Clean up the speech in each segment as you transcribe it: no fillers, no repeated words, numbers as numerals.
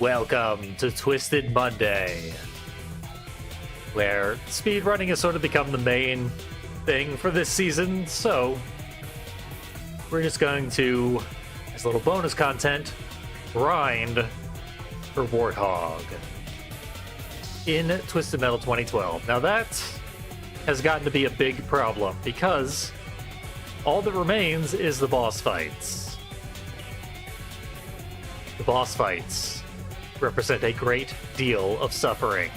Welcome to Twisted Monday, where speedrunning has sort of become the main thing for this season, so we're just going to, as a little bonus content, grind for Warthog in Twisted Metal 2012. Now that has gotten to be a big problem, because all that remains is the boss fights. The boss fights represent a great deal of suffering.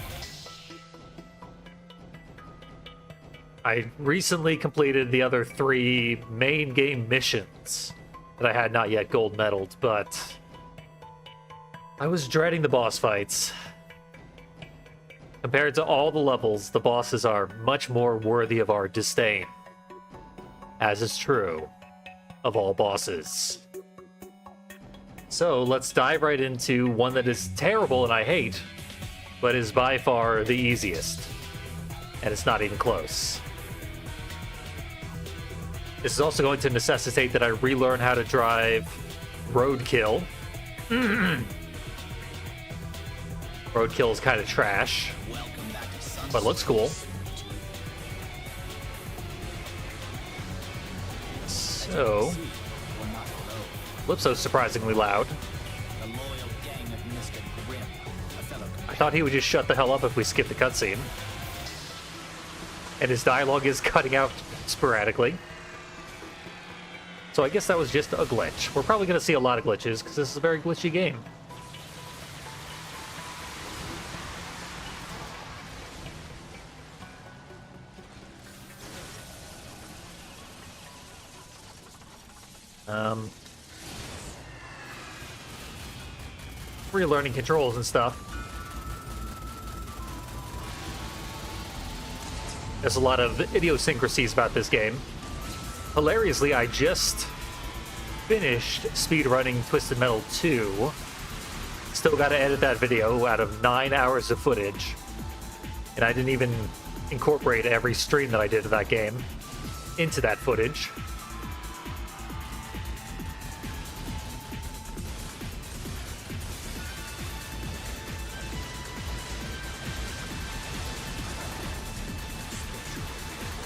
I recently completed the other 3 main game missions that I had not yet gold medaled, but I was dreading the boss fights. Compared to all the levels, the bosses are much more worthy of our disdain, as is true of all bosses. So let's dive right into one that is terrible and I hate, but is by far the easiest. And it's not even close. This is also going to necessitate that I relearn how to drive Roadkill. Roadkill is kind of trash, but looks cool. So Lipso's surprisingly loud. I thought he would just shut the hell up if we skip the cutscene. And his dialogue is cutting out sporadically. So I guess that was just a glitch. We're probably going to see a lot of glitches, because this is a very glitchy game. Relearning controls and stuff. There's a lot of idiosyncrasies about this game. Hilariously, I just finished speedrunning Twisted Metal 2. Still got to edit that video out of 9 hours of footage. And I didn't even incorporate every stream that I did of that game into that footage.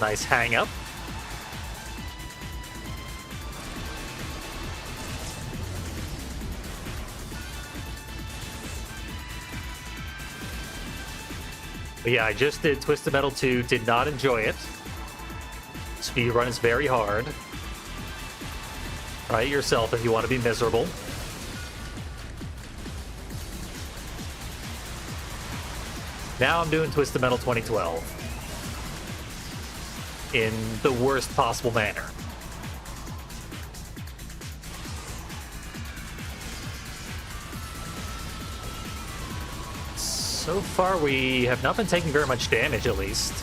Nice hang up. But yeah, I just did Twisted Metal 2, did not enjoy it. Speedrun is very hard. Try it yourself if you want to be miserable. Now I'm doing Twisted Metal 2012. In the worst possible manner. So far, we have not been taking very much damage, at least.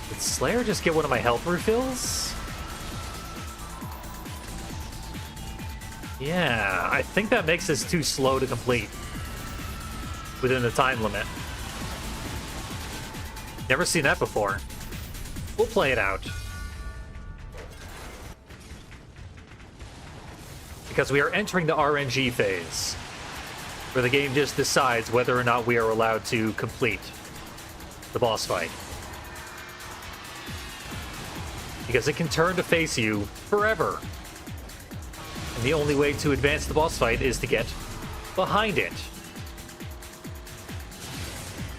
Did Slayer just get one of my health refills? Yeah, I think that makes this too slow to complete within the time limit. Never seen that before. We'll play it out. Because we are entering the RNG phase, where the game just decides whether or not we are allowed to complete the boss fight. Because it can turn to face you forever. And the only way to advance the boss fight is to get behind it.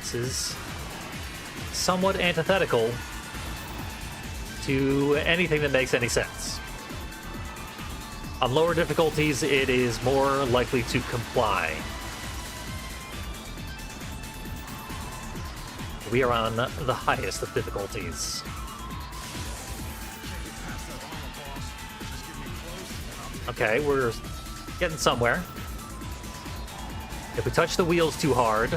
This is somewhat antithetical to anything that makes any sense. On lower difficulties, it is more likely to comply. We are on the highest of difficulties. Okay, we're getting somewhere. If we touch the wheels too hard,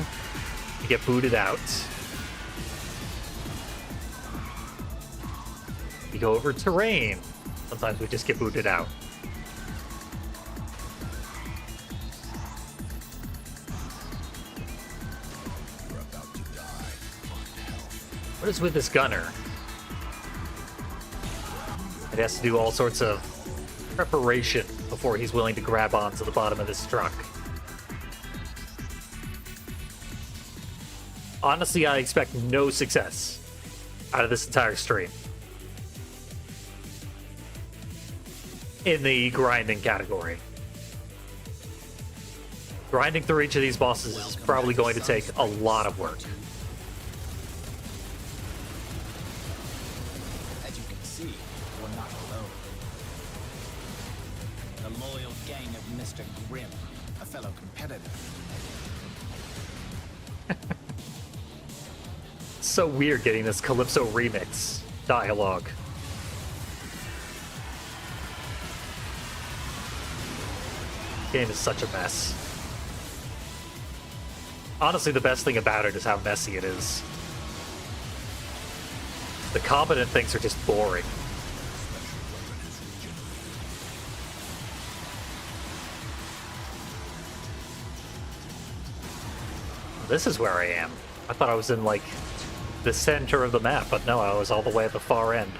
we get booted out. We go over terrain. Sometimes we just get booted out. What is with this gunner? And He has to do all sorts of preparation before he's willing to grab onto the bottom of this truck. Honestly, I expect no success out of this entire stream in the grinding category. Grinding through each of these bosses is probably going to take a lot of work. As you can see, we're not alone. The loyal gang of Mr. Grimm, a fellow competitor. So weird getting this Calypso remix dialogue. Game is such a mess. Honestly, the best thing about it is how messy it is. The competent things are just boring. This is where I am. I thought I was in, like, the center of the map, but no, I was all the way at the far end.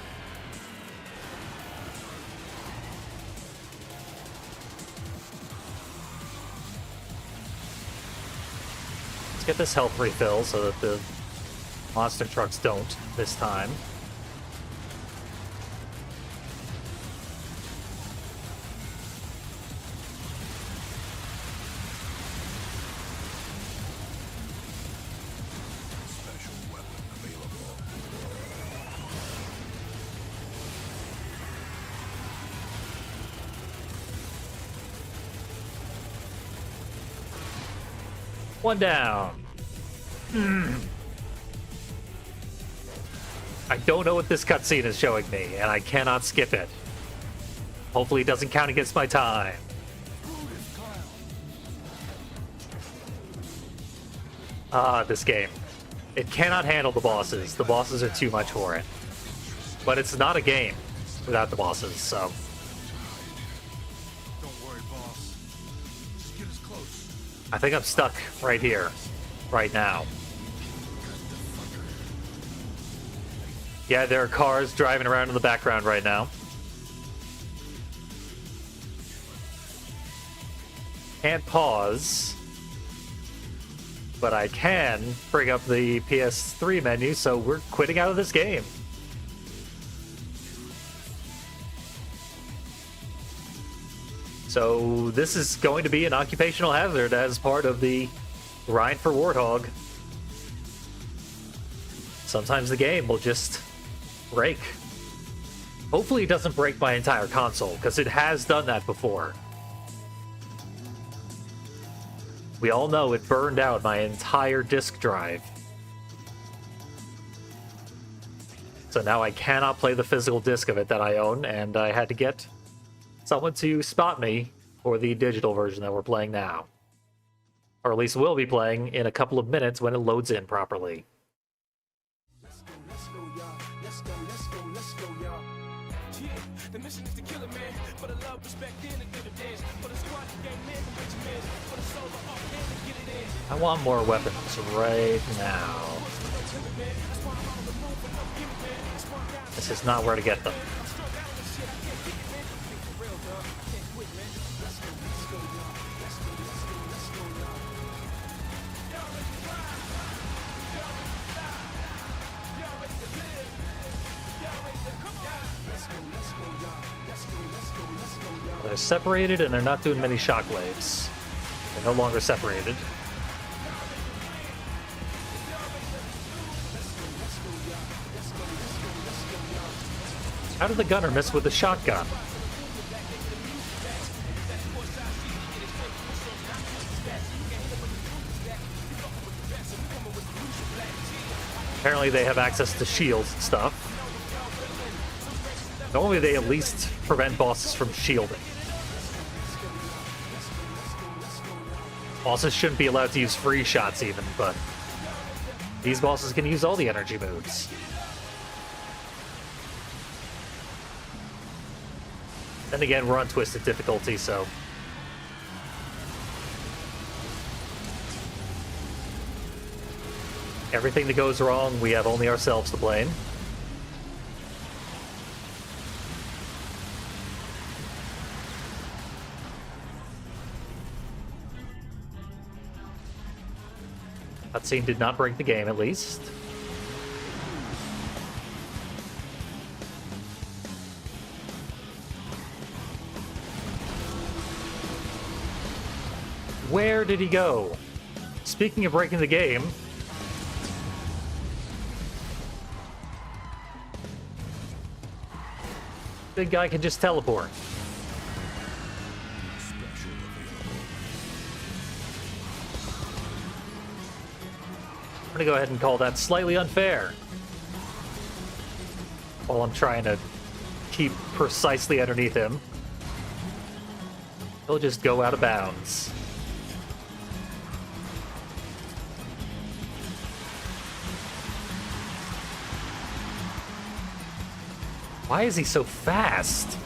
Let's get this health refill so that the monster trucks don't this time. One down. I don't know what this cutscene is showing me, and I cannot skip it. Hopefully it doesn't count against my time. This game. It cannot handle the bosses. The bosses are too much for it. But it's not a game without the bosses, so... I think I'm stuck right here, right now. Yeah, there are cars driving around in the background right now. Can't pause, but I can bring up the PS3 menu, so we're quitting out of this game. So this is going to be an occupational hazard as part of the grind for Warthog. Sometimes the game will just break. Hopefully it doesn't break my entire console, because it has done that before. We all know it burned out my entire disk drive. So now I cannot play the physical disc of it that I own, and I had to get someone to spot me for the digital version that we're playing now. Or at least we'll be playing in a couple of minutes when it loads in properly. I want more weapons right now. This is not where to get them. They're separated and they're not doing many shockwaves. They're no longer separated. How did the gunner miss with the shotgun? Apparently they have access to shields and stuff. Normally they at least prevent bosses from shielding. Bosses shouldn't be allowed to use free shots even, but these bosses can use all the energy moves. Then again, we're on Twisted difficulty, so... everything that goes wrong, we have only ourselves to blame. Cutscene did not break the game, at least. Where did he go? Speaking of breaking the game, big guy can just teleport. I'm gonna go ahead and call that slightly unfair. While I'm trying to keep precisely underneath him, he'll just go out of bounds. Why is he so fast?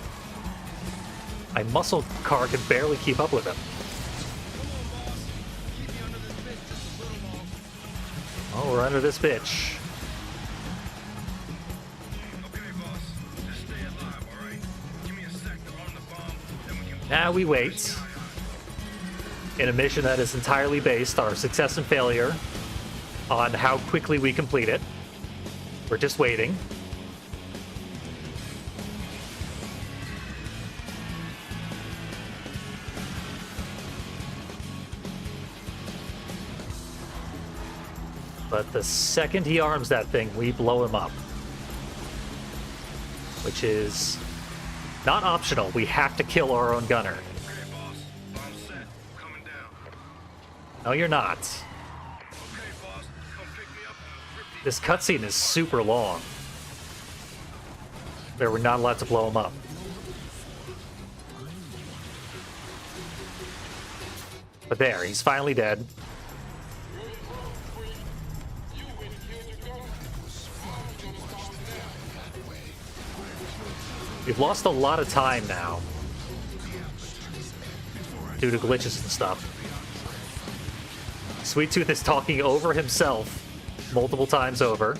My muscle car can barely keep up with him. Oh, we're under this bitch. Now we wait. In a mission that is entirely based, our success and failure, on how quickly we complete it. We're just waiting. But the second he arms that thing, we blow him up. Which is not optional. We have to kill our own gunner. Okay, boss. I'm set. Coming down. No, you're not. Okay, boss. Come pick me up and rip these. This cutscene is super long. There, we're not allowed to blow him up. But there, he's finally dead. We've lost a lot of time now due to glitches and stuff. Sweet Tooth is talking over himself multiple times over.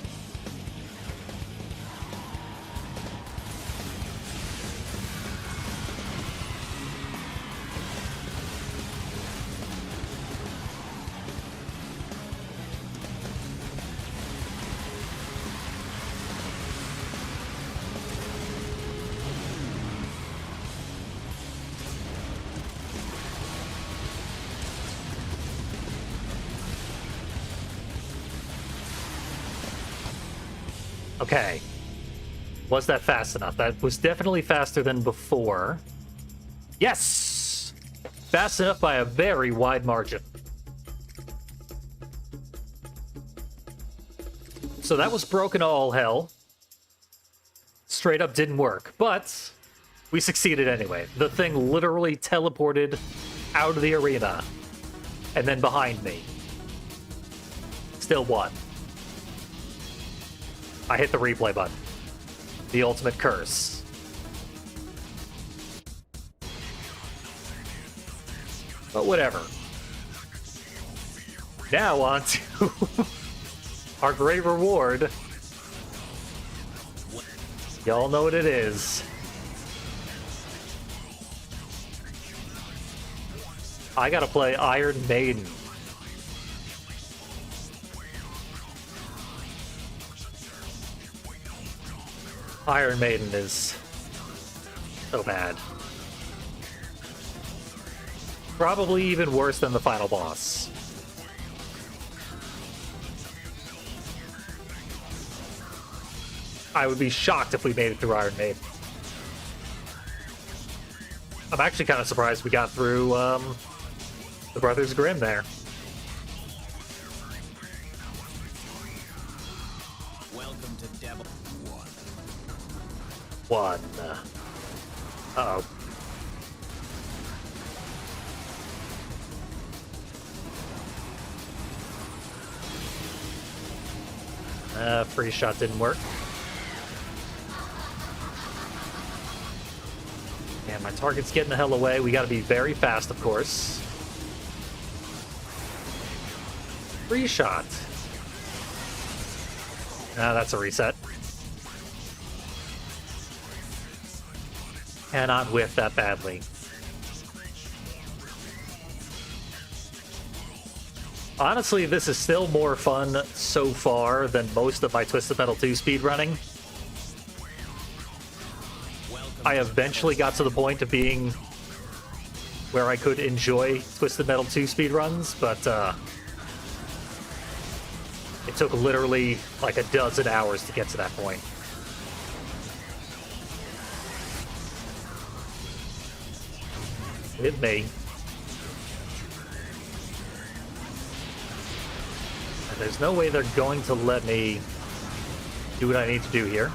Okay. Was that fast enough? That was definitely faster than before. Yes! Fast enough by a very wide margin. So that was broken to all hell. Straight up didn't work, but we succeeded anyway. The thing literally teleported out of the arena and then behind me. Still won. I hit the replay button. The ultimate curse. But whatever. Now on to our great reward. Y'all know what it is. I gotta play Iron Maiden. Iron Maiden is so bad. Probably even worse than the final boss. I would be shocked if we made it through Iron Maiden. I'm actually kind of surprised we got through the Brothers Grimm there. Welcome to Devil. One. Uh-oh. Free shot didn't work. And my target's getting the hell away. We gotta be very fast, of course. Free shot. That's a reset. Cannot whiff that badly. Honestly, this is still more fun so far than most of my Twisted Metal 2 speedrunning. I eventually got to the point of being where I could enjoy Twisted Metal 2 speedruns, but it took literally like a dozen hours to get to that point. With me. And there's no way they're going to let me do what I need to do here.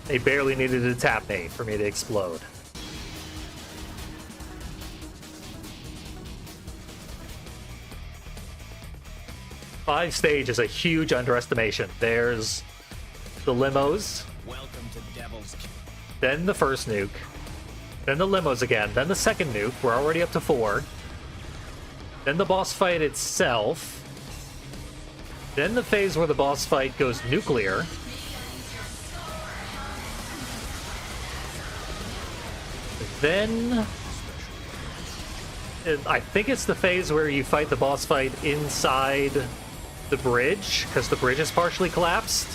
They barely needed to tap me for me to explode. Five stage is a huge underestimation. There's the limos, Welcome to Devil's Cave. then the first nuke, then the limos again, then the second nuke. We're already up to 4. Then the boss fight itself. Then the phase where the boss fight goes nuclear. Then I think it's the phase where you fight the boss fight inside the bridge, because the bridge is partially collapsed.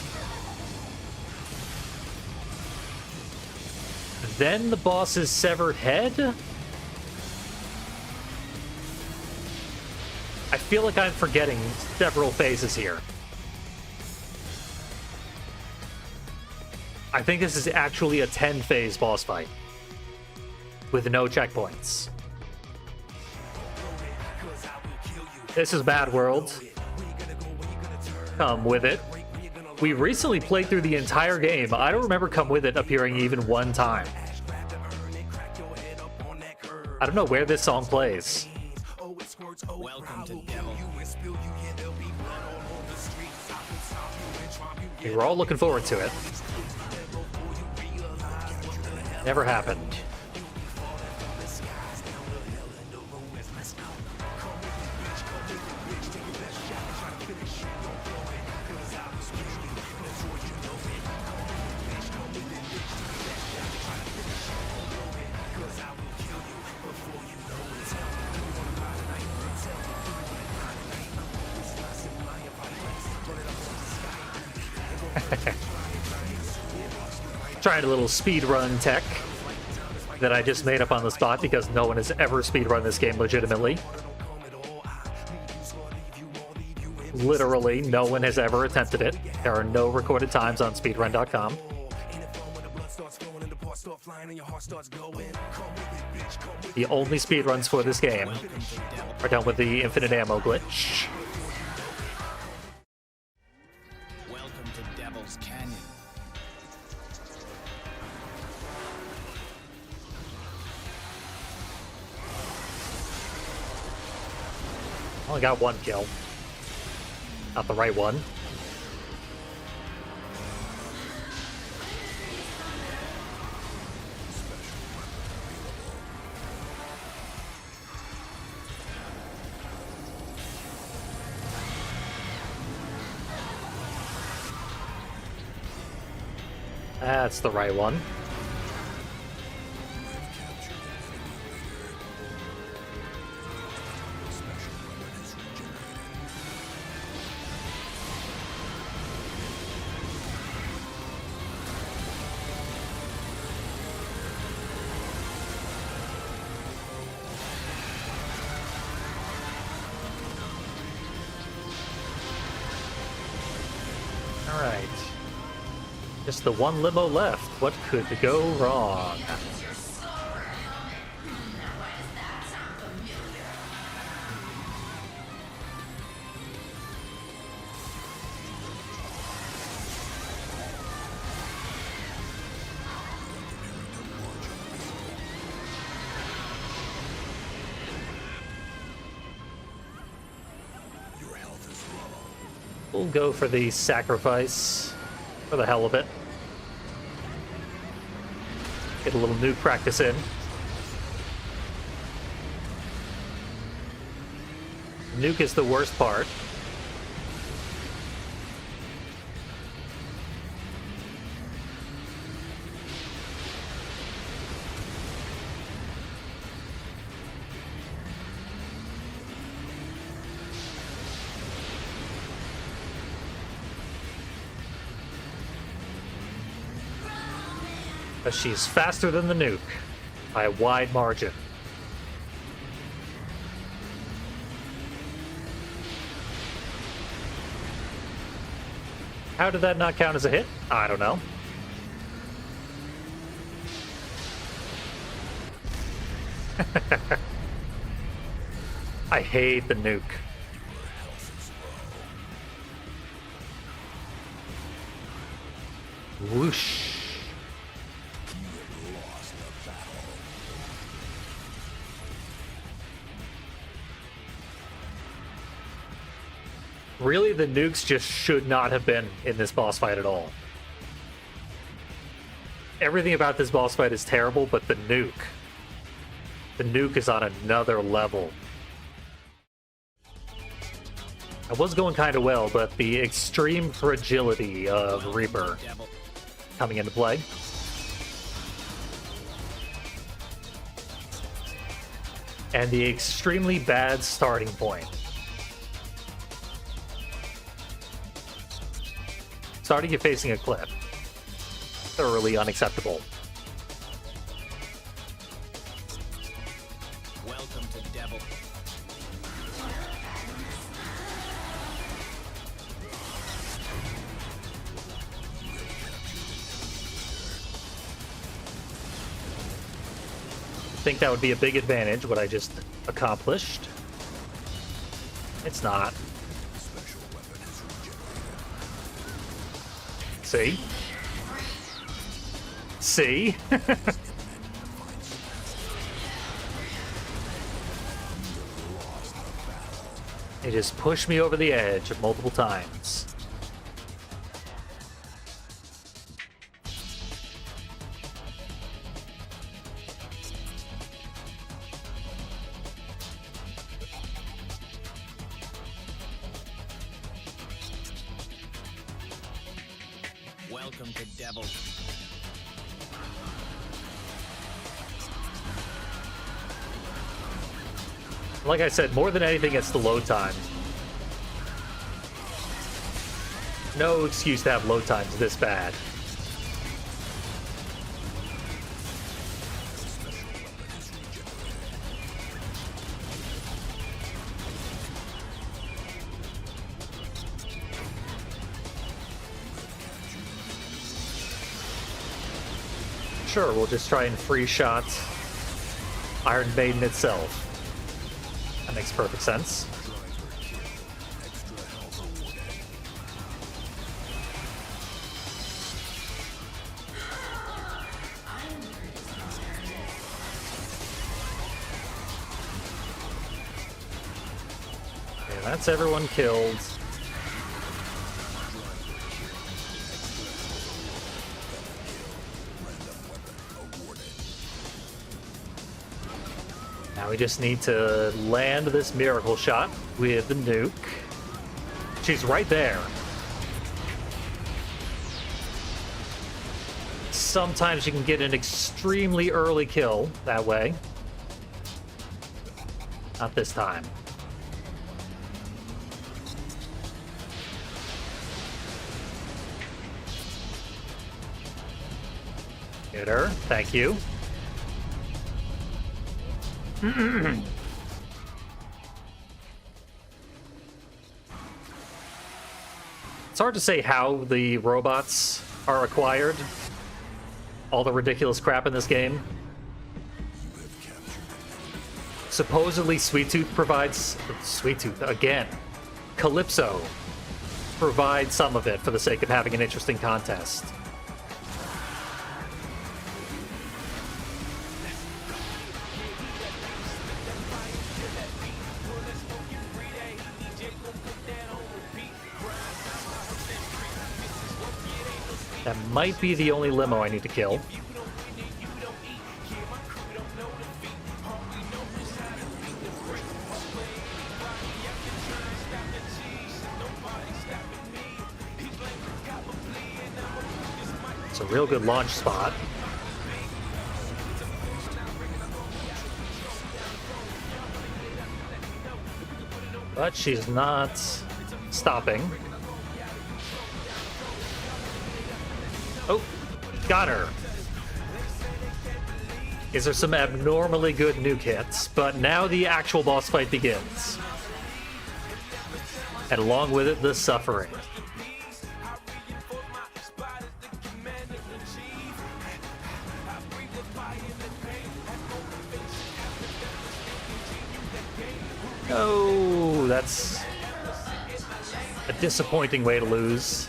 Then the boss's severed head. I feel like I'm forgetting several phases here. I think this is actually a 10-phase boss fight with no checkpoints. This is Bad World. Come With It. We recently played through the entire game. I don't remember Come With It appearing even one time. I don't know where this song plays. Welcome to Devil. We were all looking forward to it. Never happened. Trying a little speedrun tech that I just made up on the spot because no one has ever speedrun this game legitimately. Literally, no one has ever attempted it. There are no recorded times on speedrun.com. The only speedruns for this game are done with the infinite ammo glitch. Welcome to Devil's Canyon. Only got one kill. Not the right one. That's the right one. All right. Just the one limo left. What could go wrong? We'll go for the sacrifice for the hell of it. Get a little nuke practice in. Nuke is the worst part. But she's faster than the nuke by a wide margin. How did that not count as a hit? I don't know. I hate the nuke. Whoosh. Really, the nukes just should not have been in this boss fight at all. Everything about this boss fight is terrible, but the nuke is on another level. I was going kind of well, but the extreme fragility of Reaper coming into play. And the extremely bad starting point. Starting you facing a cliff. Thoroughly unacceptable. Welcome to Devil. I think that would be a big advantage, what I just accomplished. It's not. See? See? It just pushed me over the edge multiple times. Welcome to Devil. Like I said, more than anything, it's the load time. No excuse to have load times this bad. Sure, we'll just try and free shot Iron Maiden itself. That makes perfect sense. Okay, that's everyone killed. Now we just need to land this miracle shot with the nuke. She's right there. Sometimes you can get an extremely early kill that way. Not this time. Get her. Thank you. It's hard to say how the robots are acquired. All the ridiculous crap in this game. Supposedly Sweet Tooth provides... Sweet Tooth, again. Calypso provides some of it for the sake of having an interesting contest. That might be the only limo I need to kill. It's a real good launch spot. But she's not stopping. Oh, got her. These are some abnormally good nuke hits, but now the actual boss fight begins. And along with it, the suffering. Oh, that's a disappointing way to lose.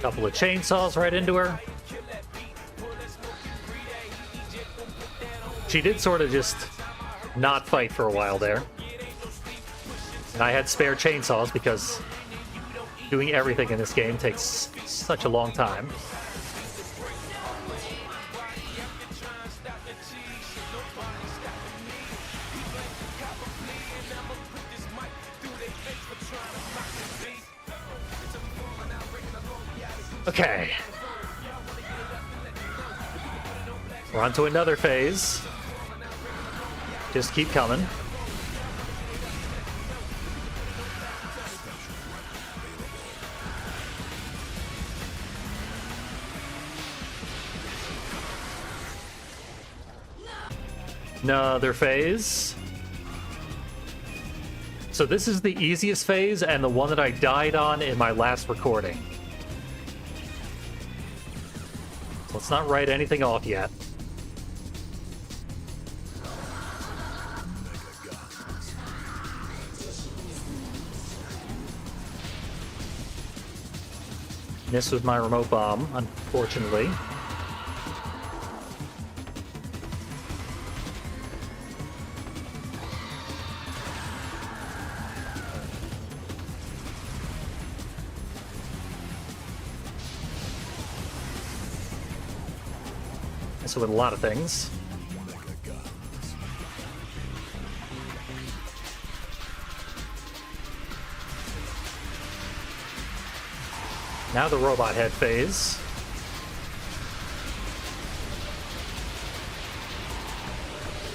Couple of chainsaws right into her. She did sort of just not fight for a while there. And I had spare chainsaws because doing everything in this game takes such a long time. Okay. We're on to another phase. Just keep coming. Another phase. So this is the easiest phase and the one that I died on in my last recording. Let's not write anything off yet. Missed with my remote bomb, unfortunately. So with a lot of things. Now the robot head phase.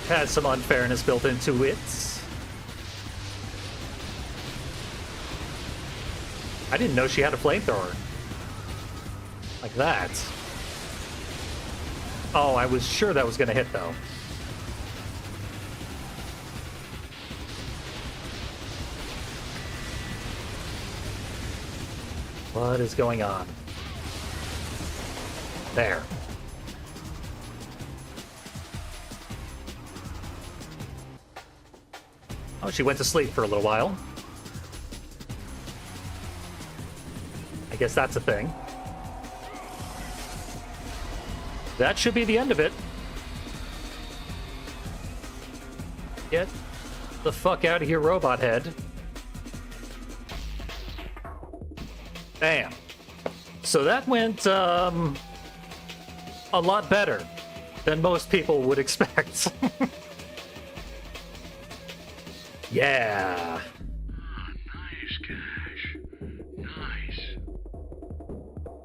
Has some unfairness built into it. I didn't know she had a flamethrower. Like that. Oh, I was sure that was going to hit, though. What is going on? There. Oh, she went to sleep for a little while. I guess that's a thing. That should be the end of it. Get the fuck out of here, robot head. Bam. So that went, a lot better than most people would expect. Yeah. Nice, Cash. Nice.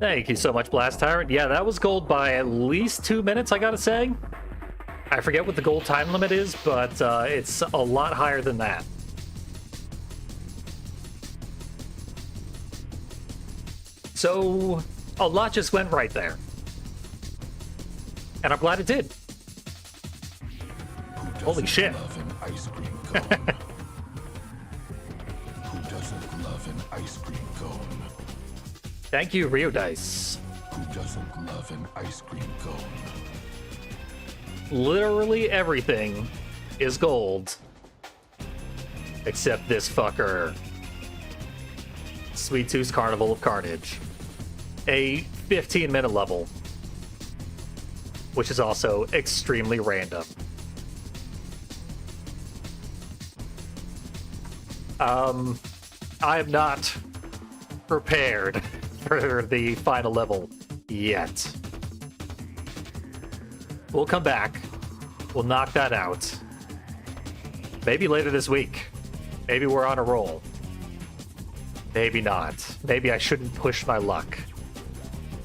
Thank you so much, Blast Tyrant. Yeah, that was gold by at least 2 minutes, I gotta say. I forget what the gold time limit is, but it's a lot higher than that. So, a lot just went right there. And I'm glad it did. Holy shit. Love an ice cream cone? Who doesn't love an ice cream cone? Thank you, Rio Dice. Who doesn't love an ice cream cone? Literally everything is gold. Except this fucker. Sweet Tooth's Carnival of Carnage. A 15-minute level. Which is also extremely random. I am not prepared for the final level yet. We'll come back. We'll knock that out. Maybe later this week. Maybe we're on a roll. Maybe not. Maybe I shouldn't push my luck.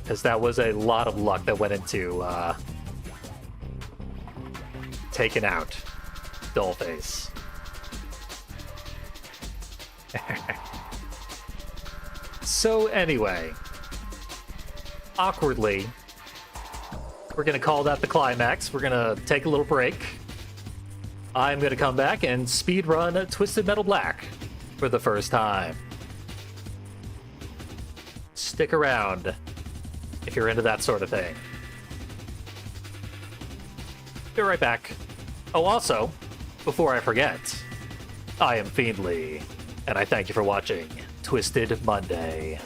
Because that was a lot of luck that went into taking out Dollface. So anyway, awkwardly, we're going to call that the climax. We're going to take a little break. I'm going to come back and speedrun Twisted Metal Black for the first time. Stick around if you're into that sort of thing. Be right back. Oh, also, before I forget, I am Fiendly, and I thank you for watching Twisted Monday.